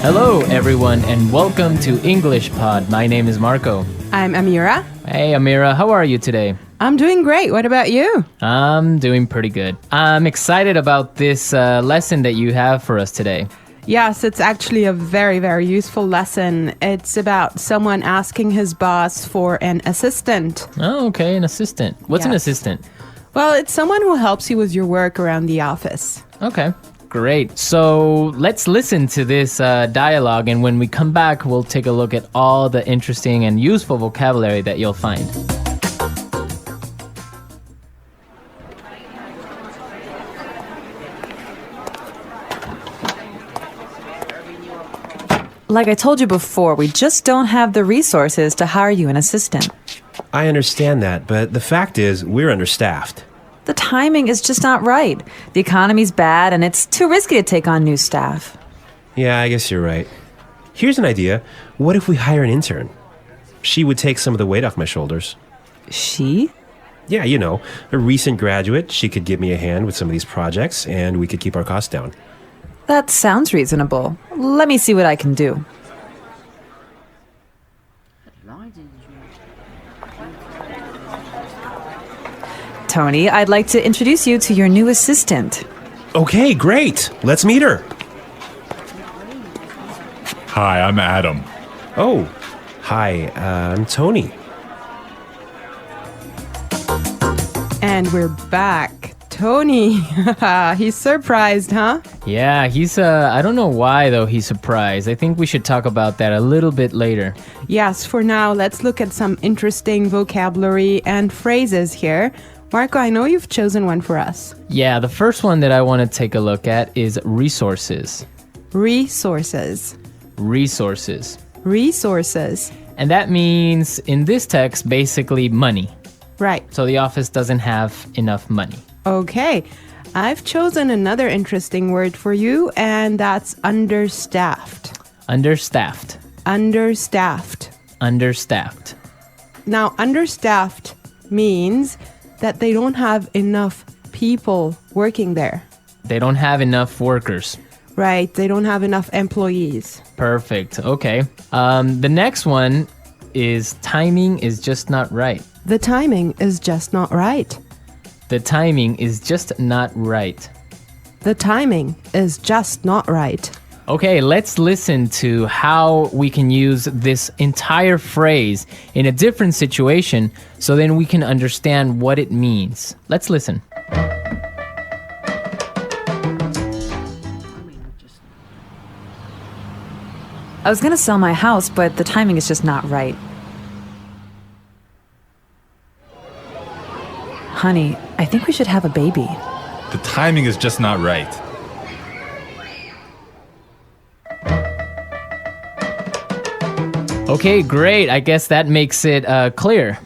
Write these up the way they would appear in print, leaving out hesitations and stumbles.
Hello, everyone, and welcome to English Pod. My name is Marco. I'm Amira. Hey, Amira, how are you today? I'm doing great. What about you? I'm doing pretty good. I'm excited about this lesson that you have for us today. Yes, it's actually a very, very useful lesson. It's about someone asking his boss for an assistant. Oh, okay, an assistant. What's an Yes. assistant? Well, it's someone who helps you with your work around the office. Okay, great. So let's listen to this dialogue, and when we come back, we'll take a look at all the interesting and useful vocabulary that you'll find. Like I told you before, we just don't have the resources to hire you an assistant. I understand that, but the fact is, we're understaffed. The timing is just not right. The economy's bad, and it's too risky to take on new staff. Yeah, I guess you're right. Here's an idea. What if we hire an intern? She would take some of the weight off my shoulders. She? Yeah, you know, a recent graduate. She could give me a hand with some of these projects, and we could keep our costs down. That sounds reasonable. Let me see what I can do. Tony, I'd like to introduce you to your new assistant. Okay, great. Let's meet her. Hi, I'm Adam. Oh, hi, I'm Tony. And we're back. Tony, he's surprised, huh? Yeah, I don't know why, though, he's surprised. I think we should talk about that a little bit later. Yes, for now, let's look at some interesting vocabulary and phrases here. Marco, I know you've chosen one for us. Yeah, the first one that I want to take a look at is resources. Resources. Resources. Resources. And that means, in this text, basically money. Right. So the office doesn't have enough money. Okay. I've chosen another interesting word for you, and that's understaffed. Understaffed. Understaffed. Understaffed. Now, understaffed means that they don't have enough people working there. They don't have enough workers. Right. They don't have enough employees. Perfect. Okay. The next one is timing is just not right. The timing is just not right. The timing is just not right. The timing is just not right. Okay, let's listen to how we can use this entire phrase in a different situation so then we can understand what it means. Let's listen. I was going to sell my house, but the timing is just not right. Honey, I think we should have a baby. The timing is just not right. Okay, great. I guess that makes it clear.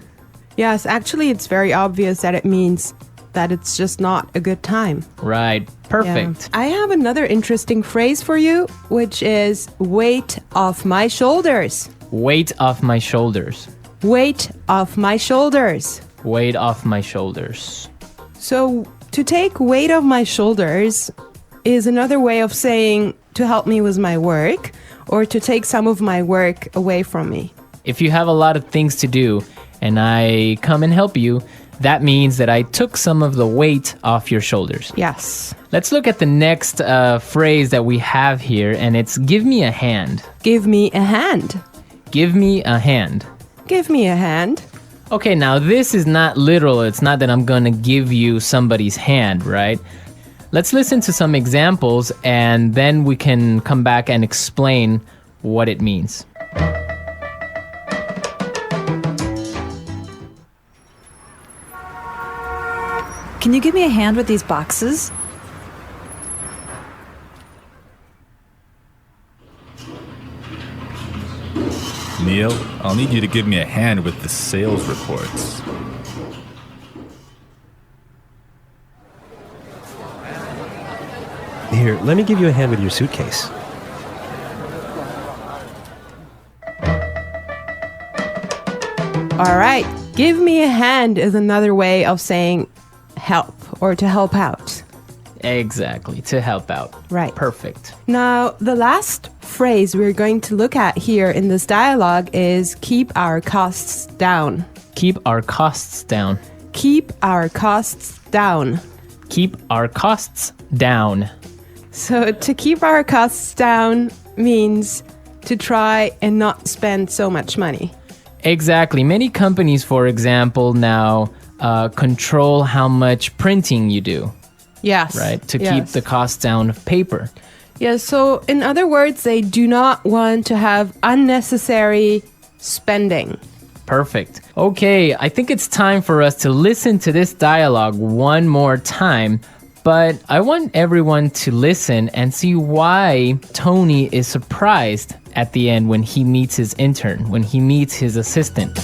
Yes, actually, it's very obvious that it means that it's just not a good time. Right. Perfect. Yeah. I have another interesting phrase for you, which is weight off my shoulders. Weight off my shoulders. Weight off my shoulders. Weight off my shoulders. So, to take weight off my shoulders is another way of saying to help me with my work or to take some of my work away from me. If you have a lot of things to do and I come and help you, that means that I took some of the weight off your shoulders. Yes. Let's look at the next phrase that we have here, and it's give me a hand. Give me a hand. Give me a hand. Give me a hand. Okay, now this is not literal. It's not that I'm gonna give you somebody's hand, right? Let's listen to some examples and then we can come back and explain what it means. Can you give me a hand with these boxes? Neil, I'll need you to give me a hand with the sales reports. Here, let me give you a hand with your suitcase. All right. Give me a hand is another way of saying help or to help out. Exactly, to help out. Right. Perfect. Now, the last phrase we're going to look at here in this dialogue is keep our costs down. Keep our costs down. Keep our costs down. Keep our costs down. So to keep our costs down means to try and not spend so much money. Exactly. Many companies, for example, now control how much printing you do, Yes. right? To keep Yes. the costs down of paper. Yeah, so in other words, they do not want to have unnecessary spending. Perfect. Okay, I think it's time for us to listen to this dialogue one more time, but I want everyone to listen and see why Tony is surprised at the end when he meets his intern, when he meets his assistant.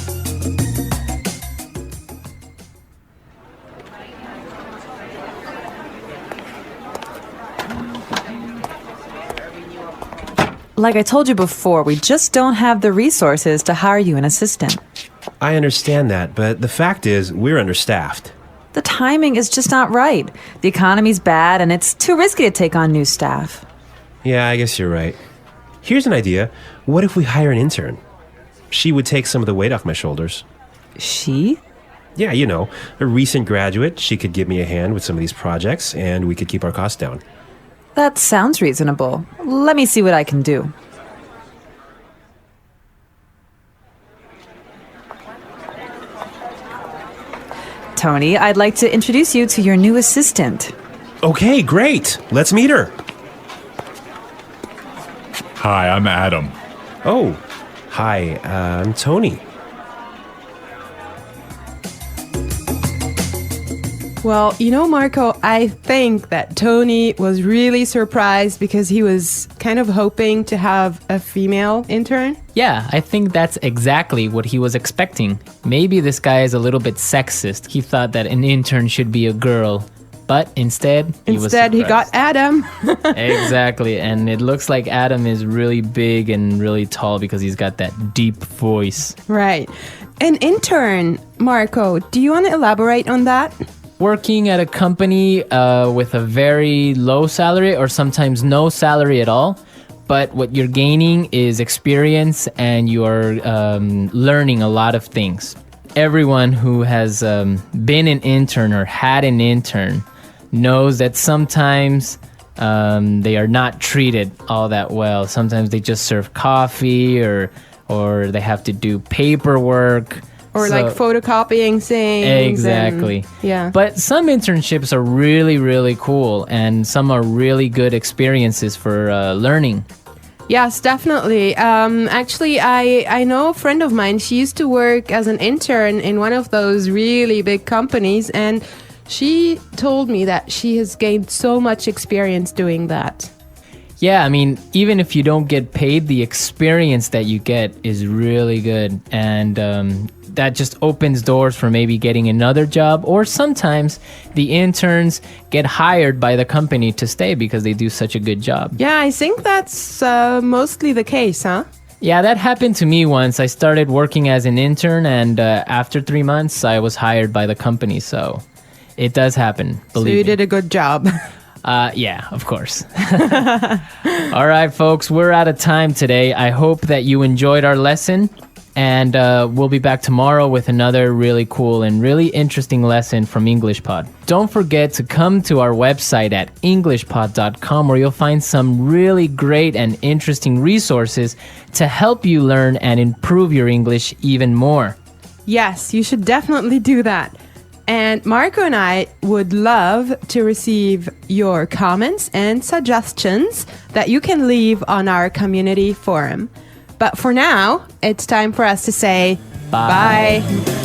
Like I told you before, we just don't have the resources to hire you an assistant. I understand that, but the fact is, we're understaffed. The timing is just not right. The economy's bad, and it's too risky to take on new staff. Yeah, I guess you're right. Here's an idea. What if we hire an intern? She would take some of the weight off my shoulders. She? Yeah, you know, a recent graduate. She could give me a hand with some of these projects, and we could keep our costs down. That sounds reasonable. Let me see what I can do. Tony, I'd like to introduce you to your new assistant. Okay, great. Let's meet her. Hi, I'm Adam. Oh, hi, I'm Tony. Well, you know, Marco, I think that Tony was really surprised because he was kind of hoping to have a female intern. Yeah, I think that's exactly what he was expecting. Maybe this guy is a little bit sexist. He thought that an intern should be a girl, but instead he got Adam. Exactly, and it looks like Adam is really big and really tall because he's got that deep voice. Right. An intern, Marco, do you want to elaborate on that? Working at a company with a very low salary or sometimes no salary at all, but what you're gaining is experience and you're learning a lot of things. Everyone who has been an intern or had an intern knows that sometimes they are not treated all that well. Sometimes they just serve coffee or they have to do paperwork. Or So- like photocopying things. Exactly. Yeah. But some internships are really, really cool, and some are really good experiences for learning. Yes, definitely. Actually, I know a friend of mine. She used to work as an intern in one of those really big companies, and she told me that she has gained so much experience doing that. Yeah, I mean, even if you don't get paid, the experience that you get is really good. And that just opens doors for maybe getting another job. Or sometimes the interns get hired by the company to stay because they do such a good job. Yeah, I think that's mostly the case, huh? Yeah, that happened to me once. I started working as an intern, and after 3 months, I was hired by the company. So it does happen, So believe you me. did a good job. Yeah, of course. All right, folks, we're out of time today. I hope that you enjoyed our lesson, and we'll be back tomorrow with another really cool and really interesting lesson from EnglishPod. Don't forget to come to our website at englishpod.com, where you'll find some really great and interesting resources to help you learn and improve your English even more. Yes, you should definitely do that. And Marco and I would love to receive your comments and suggestions that you can leave on our community forum. But for now, it's time for us to say Bye. bye.